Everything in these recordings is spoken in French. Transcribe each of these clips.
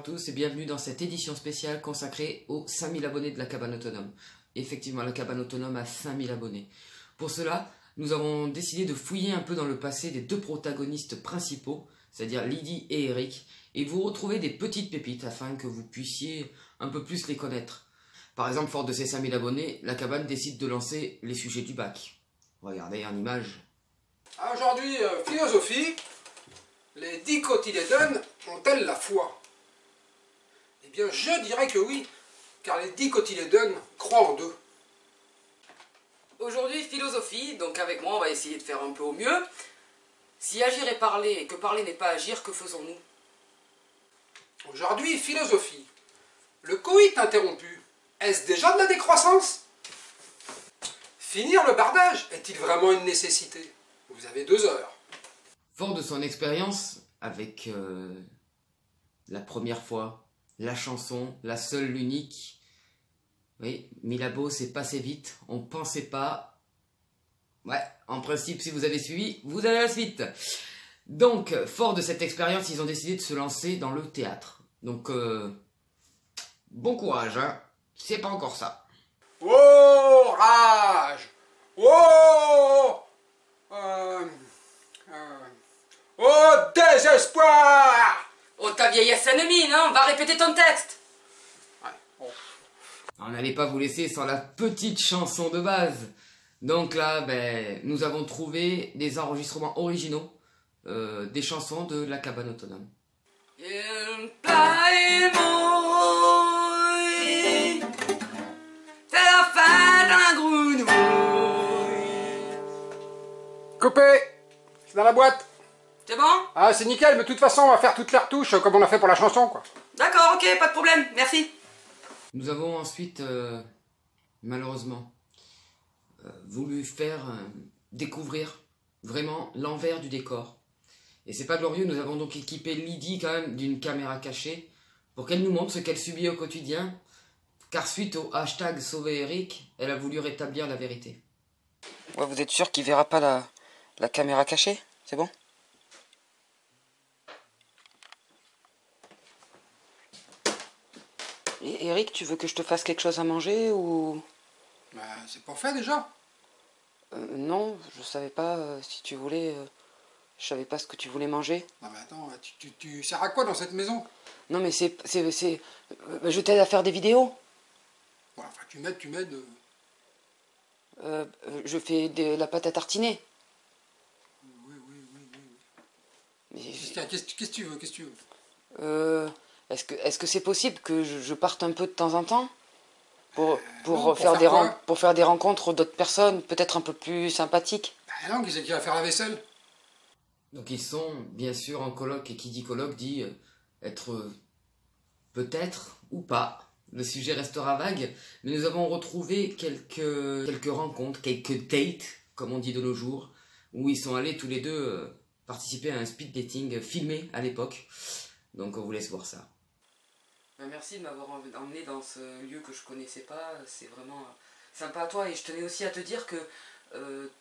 tous et bienvenue dans cette édition spéciale consacrée aux 5000 abonnés de la cabane autonome. Effectivement, la cabane autonome a 5000 abonnés. Pour cela, nous avons décidé de fouiller un peu dans le passé des deux protagonistes principaux, c'est-à-dire Lydie et Eric, et vous retrouver des petites pépites afin que vous puissiez un peu plus les connaître. Par exemple, fort de ses 5000 abonnés, la cabane décide de lancer les sujets du bac. Regardez en image. Aujourd'hui, philosophie. Les dicotylédones ont-elles la foi? Eh bien, je dirais que oui, car les dicotylédones croient en d'eux. Aujourd'hui, philosophie, donc avec moi, on va essayer de faire un peu au mieux. Si agir est parler et que parler n'est pas agir, que faisons-nous? Aujourd'hui, philosophie. Le coït interrompu, est-ce déjà de la décroissance? Finir le bardage est-il vraiment une nécessité? Vous avez 2 heures. Fort de son expérience avec la première fois, la chanson, la seule, l'unique. Oui, Milabo s'est passé vite, on pensait pas. Ouais, en principe, si vous avez suivi, vous avez la suite. Donc, fort de cette expérience, ils ont décidé de se lancer dans le théâtre. Donc, bon courage, hein. C'est pas encore ça. Oh, rage! Oh! Oh, désespoir! Oh, ta vieillesse ennemie, non? Va répéter ton texte! On n'allait pas vous laisser sans la petite chanson de base. Donc là, nous avons trouvé des enregistrements originaux des chansons de la cabane autonome. Coupé! C'est dans la boîte. C'est bon? Ah, c'est nickel, mais de toute façon, on va faire toutes les retouches comme on a fait pour la chanson, quoi. D'accord, ok, pas de problème, merci. Nous avons ensuite, malheureusement, voulu faire découvrir vraiment l'envers du décor. Et c'est pas glorieux, nous avons donc équipé Lydie quand même d'une caméra cachée pour qu'elle nous montre ce qu'elle subit au quotidien, car suite au hashtag Sauver Eric, elle a voulu rétablir la vérité. Ouais, vous êtes sûr qu'il verra pas la caméra cachée? C'est bon? Et Eric, tu veux que je te fasse quelque chose à manger ou... Bah, c'est pas fait déjà. Non, je savais pas si tu voulais... je savais pas ce que tu voulais manger. Non, mais attends, tu sers à quoi dans cette maison? Non, mais je t'aide à faire des vidéos. Ouais, enfin, tu m'aides. Je fais de la pâte à tartiner. Oui. Mais Qu'est-ce que tu veux? est-ce que c'est possible que je parte un peu de temps en temps non, pour faire des rencontres d'autres personnes, peut-être un peu plus sympathiques? Bah non, qui c'est qui va faire la vaisselle? Donc ils sont bien sûr en coloc, et qui dit coloc dit être peut-être ou pas. Le sujet restera vague, mais nous avons retrouvé quelques rencontres, quelques dates, comme on dit de nos jours, où ils sont allés tous les deux participer à un speed dating filmé à l'époque. Donc on vous laisse voir ça. Merci de m'avoir emmené dans ce lieu que je connaissais pas, c'est vraiment sympa à toi, et je tenais aussi à te dire que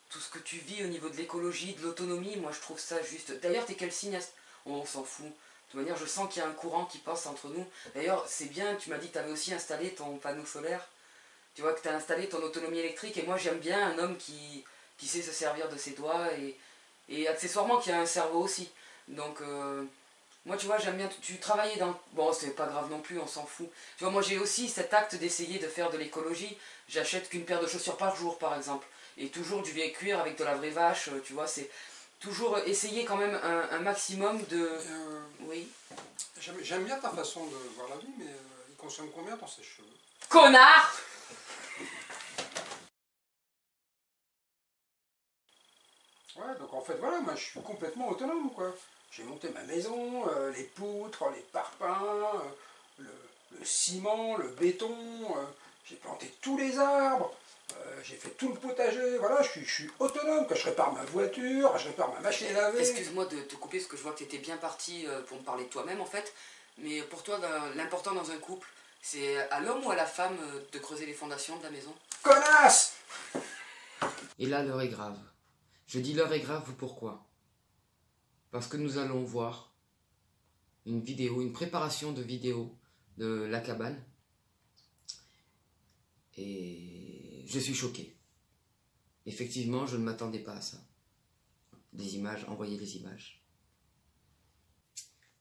tout ce que tu vis au niveau de l'écologie, de l'autonomie, moi je trouve ça juste. D'ailleurs, t'es quel signe? On s'en fout. De toute manière, je sens qu'il y a un courant qui passe entre nous. D'ailleurs, c'est bien, tu m'as dit que tu avais aussi installé ton panneau solaire. Tu vois que tu as installé ton autonomie électrique, et moi j'aime bien un homme qui sait se servir de ses doigts et accessoirement qui a un cerveau aussi. Donc, moi tu vois, j'aime bien, tu travaillais dans... Bon, c'est pas grave non plus, on s'en fout. Tu vois, moi j'ai aussi cet acte d'essayer de faire de l'écologie. J'achète qu'une paire de chaussures par jour, par exemple. Et toujours du vieil cuir avec de la vraie vache, tu vois, c'est toujours essayer quand même un maximum de... Oui. J'aime bien ta façon de voir la vie, mais il consomme combien ton sèche-cheveux? Connard! Ouais, donc en fait, voilà, moi je suis complètement autonome, quoi. J'ai monté ma maison, les poutres, les parpaings, le ciment, le béton, j'ai planté tous les arbres, j'ai fait tout le potager, voilà, je suis autonome, que je répare ma voiture, je répare ma machine à laver. Excuse-moi de te couper, parce que je vois que tu étais bien parti pour me parler de toi-même en fait, mais pour toi, l'important dans un couple, c'est à l'homme ou à la femme de creuser les fondations de la maison? Connasse! Et là, l'heure est grave. Je dis l'heure est grave, pourquoi? Parce que nous allons voir une vidéo, une préparation de vidéo de la cabane. Et je suis choqué. Effectivement, je ne m'attendais pas à ça. Des images, envoyer des images.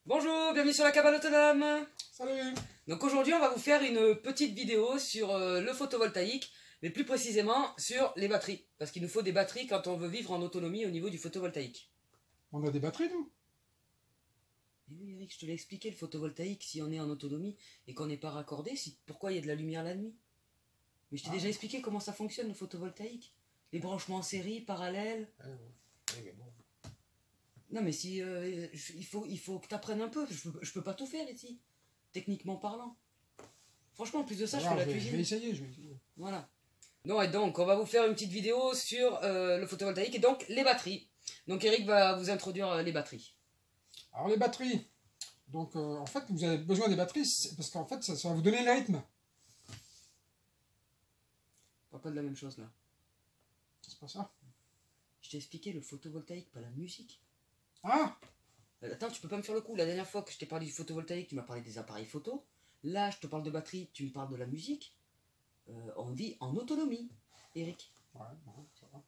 Bonjour, bienvenue sur la cabane autonome. Salut. Donc aujourd'hui on va vous faire une petite vidéo sur le photovoltaïque, mais plus précisément sur les batteries. Parce qu'il nous faut des batteries quand on veut vivre en autonomie au niveau du photovoltaïque. On a des batteries, nous? Et oui Eric, je te l'ai expliqué, le photovoltaïque, si on est en autonomie et qu'on n'est pas raccordé, pourquoi il y a de la lumière la nuit? Mais je t'ai déjà expliqué comment ça fonctionne le photovoltaïque. Les branchements en série, parallèles. Mais bon. Non mais si il faut que tu apprennes un peu, je peux pas tout faire ici, techniquement parlant. Franchement, en plus de ça, je fais la cuisine. Je vais essayer. Voilà. Non, et donc, on va vous faire une petite vidéo sur le photovoltaïque et donc les batteries. Donc Eric va vous introduire les batteries. Alors les batteries. Donc en fait, vous avez besoin des batteries parce qu'en fait, ça va vous donner le rythme. On parle pas de la même chose là. C'est pas ça? Je t'ai expliqué le photovoltaïque, pas la musique. Ah! Attends, tu peux pas me faire le coup. La dernière fois que je t'ai parlé du photovoltaïque, tu m'as parlé des appareils photo. Là, je te parle de batterie, tu me parles de la musique. On vit en autonomie, Eric. Ouais, bon, ça va.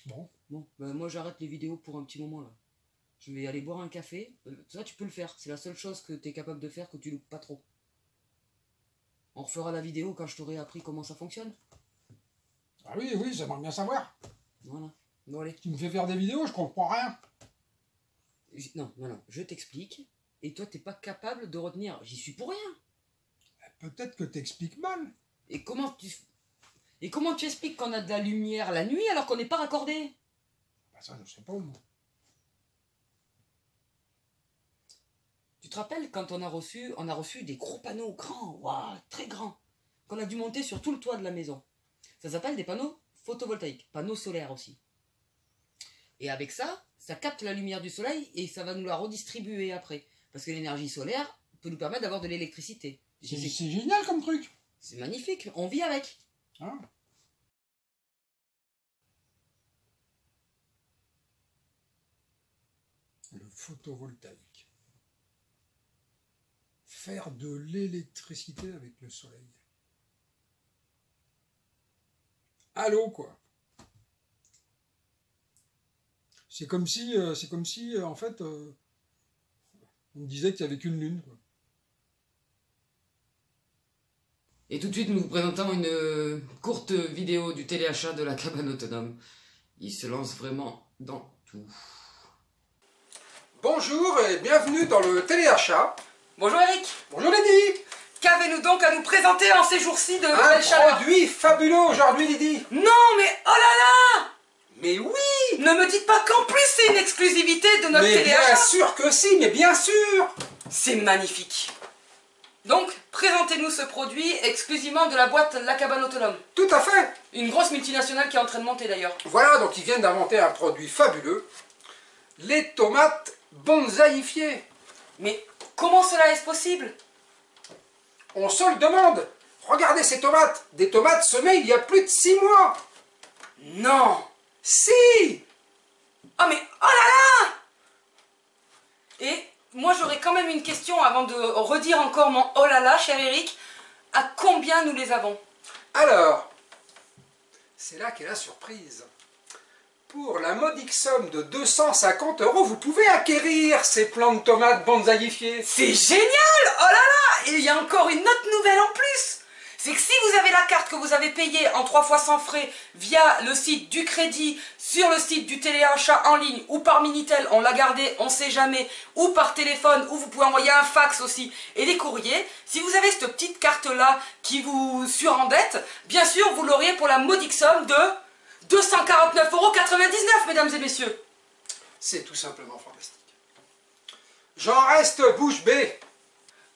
Bon. Bon, bah, moi j'arrête les vidéos pour un petit moment là. Je vais aller boire un café. Ça, tu peux le faire. C'est la seule chose que tu es capable de faire que tu loupes pas trop. On refera la vidéo quand je t'aurai appris comment ça fonctionne. Ah oui, j'aimerais bien savoir. Voilà. Bon, allez. Tu me fais faire des vidéos, je comprends rien. Non, je t'explique. Et toi, t'es pas capable de retenir. J'y suis pour rien. Peut-être que t'expliques mal. Et comment tu expliques qu'on a de la lumière la nuit alors qu'on n'est pas raccordé? Bah ça, je sais pas, moi. Tu te rappelles quand on a reçu des gros panneaux grands, waouh, très grands, qu'on a dû monter sur tout le toit de la maison. Ça s'appelle des panneaux photovoltaïques, panneaux solaires aussi. Et avec ça, ça capte la lumière du soleil et ça va nous la redistribuer après. Parce que l'énergie solaire peut nous permettre d'avoir de l'électricité. C'est génial comme truc. C'est magnifique, on vit avec. Ah. Le photovoltaïque. Faire de l'électricité avec le soleil. Allô, quoi. C'est comme si, en fait, on me disait qu'il n'y avait qu'une lune, quoi. Et tout de suite, nous vous présentons une courte vidéo du téléachat de la cabane autonome. Il se lance vraiment dans tout. Bonjour et bienvenue dans le téléachat. Bonjour Eric. Bonjour Lydie. Qu'avez-nous donc à nous présenter en ces jours-ci de Un belle chaleur? produit fabuleux aujourd'hui Lydie. Non mais oh là là! Mais oui. Ne me dites pas qu'en plus c'est une exclusivité de notre Mais téléachat. bien sûr que si, mais bien sûr. C'est magnifique. Donc, présentez-nous ce produit exclusivement de la boîte La Cabane Autonome. Tout à fait. Une grosse multinationale qui est en train de monter d'ailleurs. Voilà, donc ils viennent d'inventer un produit fabuleux. Les tomates bonsaïfiées. Mais comment cela est-ce possible? On se le demande. Regardez ces tomates. Des tomates semées il y a plus de 6 mois. Non. Si. Ah mais oh là là! Et moi j'aurais quand même une question avant de redire encore mon oh là là, cher Eric. À combien nous les avons? Alors, c'est là qu'est la surprise. Pour la modique somme de 250 €, vous pouvez acquérir ces plants de tomates bonsaïfiées. C'est génial! Oh là là! Et il y a encore une autre nouvelle en plus! C'est que si vous avez la carte que vous avez payée en 3 fois sans frais via le site du crédit, sur le site du téléachat en ligne ou par Minitel, on l'a gardé, on sait jamais, ou par téléphone, ou vous pouvez envoyer un fax aussi et des courriers, si vous avez cette petite carte-là qui vous surendette, bien sûr vous l'auriez pour la modique somme de 249,99 €, mesdames et messieurs. C'est tout simplement fantastique. J'en reste bouche bée.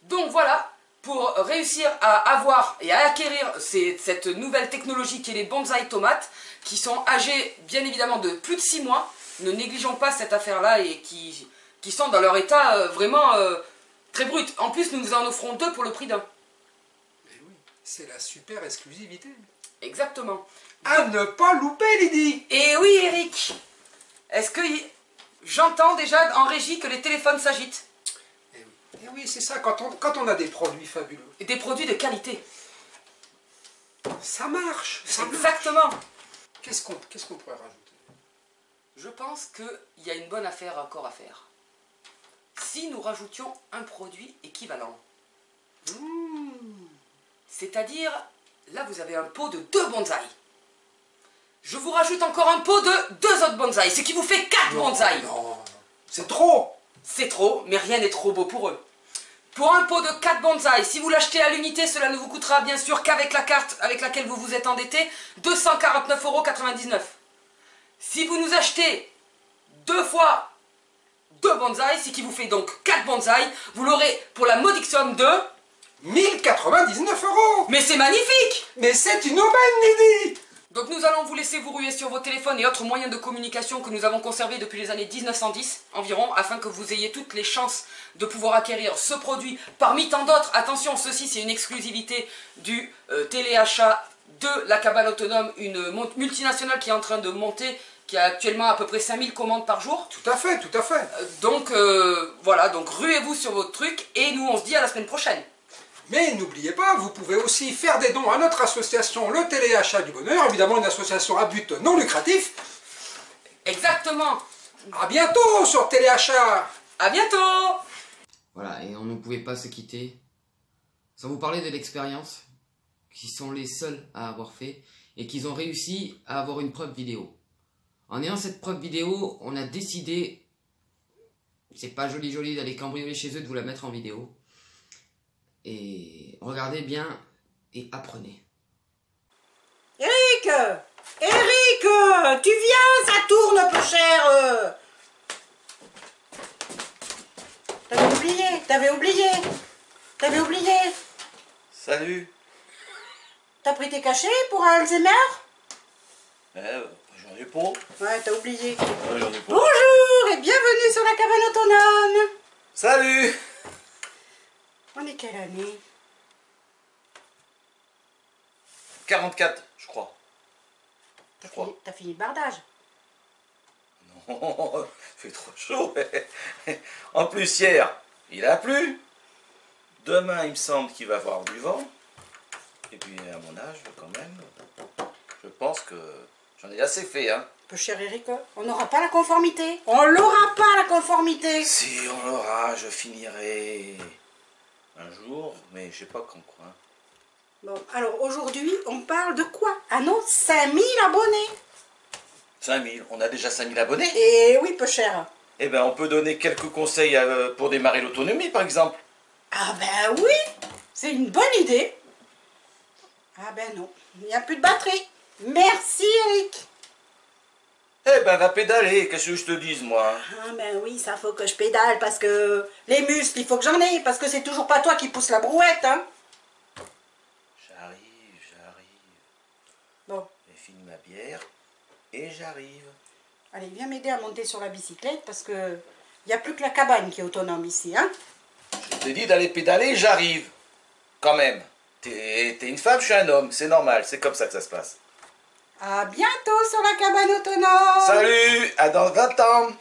Donc voilà, pour réussir à avoir et à acquérir cette nouvelle technologie qui est les bonsaï tomates, qui sont âgées bien évidemment de plus de 6 mois, ne négligeons pas cette affaire-là et qui sont dans leur état vraiment très brut. En plus, nous vous en offrons 2 pour le prix d'un. Mais oui, c'est la super exclusivité. Exactement. À ne pas louper, Lydie. Et oui, Eric, est-ce que j'entends déjà en régie que les téléphones s'agitent? Et oui, c'est ça, quand on a des produits fabuleux. Et des produits de qualité. Ça marche, ça marche. Exactement. Qu'est-ce qu'on pourrait rajouter? Je pense qu'il y a une bonne affaire encore à faire. Si nous rajoutions un produit équivalent. C'est-à-dire, là vous avez un pot de 2 bonsaïs. Je vous rajoute encore un pot de 2 autres bonsaïs, ce qui vous fait 4 bonsaïs. Non, c'est trop. C'est trop, mais rien n'est trop beau pour eux. Pour un pot de 4 bonsaïs, si vous l'achetez à l'unité, cela ne vous coûtera bien sûr qu'avec la carte avec laquelle vous vous êtes endetté, 249,99 €. Si vous nous achetez 2 fois 2 bonsaïs, ce qui vous fait donc 4 bonsaïs, vous l'aurez pour la modique somme de... 1099 €. Mais c'est magnifique! Mais c'est une aubaine, Lydie. Donc nous allons vous laisser vous ruer sur vos téléphones et autres moyens de communication que nous avons conservés depuis les années 1910 environ, afin que vous ayez toutes les chances de pouvoir acquérir ce produit parmi tant d'autres. Attention, ceci c'est une exclusivité du téléachat de la cabane autonome, une multinationale qui est en train de monter, qui a actuellement à peu près 5000 commandes par jour. Tout à fait, tout à fait. Donc voilà, donc ruez-vous sur votre truc et nous on se dit à la semaine prochaine. Mais n'oubliez pas, vous pouvez aussi faire des dons à notre association, le Téléachat du Bonheur, évidemment une association à but non lucratif. Exactement. À bientôt sur Téléachat. À bientôt. Voilà, et on ne pouvait pas se quitter sans vous parler de l'expérience qui sont les seuls à avoir fait et qu'ils ont réussi à avoir une preuve vidéo. En ayant cette preuve vidéo, on a décidé, c'est pas joli d'aller cambrioler chez eux, de vous la mettre en vidéo. Et regardez bien et apprenez. Eric, tu viens, ça tourne, peu cher. T'avais oublié. Salut. T'as pris tes cachets pour un Alzheimer? J'en ai pas. Ouais, t'as oublié. Ouais, j'en ai pas. Bonjour et bienvenue sur la cabane autonome. Salut. On est quelle année? 44, je crois. T'as fini le bardage? Non, il fait trop chaud. En plus, hier, il a plu. Demain, il me semble qu'il va y avoir du vent. Et puis, à mon âge, quand même, je pense que j'en ai assez fait, hein. Peu cher Eric, on n'aura pas la conformité. On l'aura pas la conformité. Si on l'aura, je finirai un jour, mais je sais pas quand, quoi. Bon, alors aujourd'hui, on parle de quoi? Ah non, 5000 abonnés. 5000, on a déjà 5000 abonnés. Et oui, peu cher. Eh ben, on peut donner quelques conseils pour démarrer l'autonomie, par exemple. Ah ben oui, c'est une bonne idée. Ah ben non, il n'y a plus de batterie. Merci Eric. Eh ben, va pédaler, qu'est-ce que je te dise, moi? Ah ben oui, ça faut que je pédale parce que les muscles, il faut que j'en ai, parce que c'est toujours pas toi qui pousse la brouette, hein. J'arrive. Bon, J'ai fini ma bière et j'arrive. allez, viens m'aider à monter sur la bicyclette parce que il n'y a plus que la cabane qui est autonome ici, hein. Je t'ai dit d'aller pédaler, j'arrive. Quand même. T'es une femme, je suis un homme, c'est normal, c'est comme ça que ça se passe. À bientôt sur la cabane autonome. Salut, à dans 20 ans.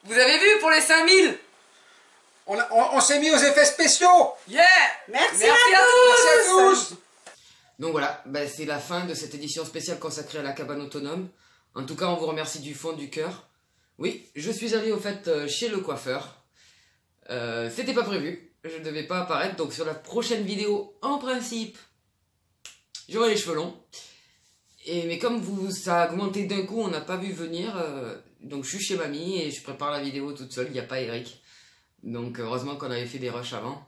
Vous avez vu pour les 5000? On s'est mis aux effets spéciaux. Yeah. Merci à Merci à tous. tous. Donc voilà, c'est la fin de cette édition spéciale consacrée à la cabane autonome. En tout cas, on vous remercie du fond du cœur. Oui, je suis allé au fait chez le coiffeur. C'était pas prévu, je ne devais pas apparaître, donc sur la prochaine vidéo, en principe, j'aurai les cheveux longs. Mais comme ça a augmenté d'un coup, on n'a pas vu venir, donc je suis chez mamie et je prépare la vidéo toute seule, il n'y a pas Eric. Donc heureusement qu'on avait fait des rushs avant.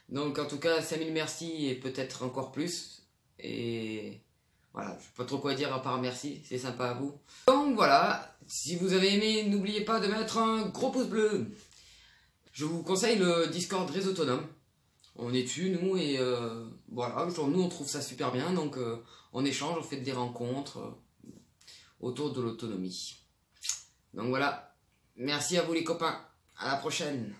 Donc en tout cas, 5000 merci et peut-être encore plus. Et voilà, je ne sais pas trop quoi dire à part merci, c'est sympa à vous. Donc voilà, si vous avez aimé, n'oubliez pas de mettre un gros pouce bleu. Je vous conseille le Discord Réseau Autonome. On est dessus, nous, et voilà, genre, nous on trouve ça super bien, donc on échange, on fait des rencontres autour de l'autonomie. Donc voilà, merci à vous les copains, à la prochaine.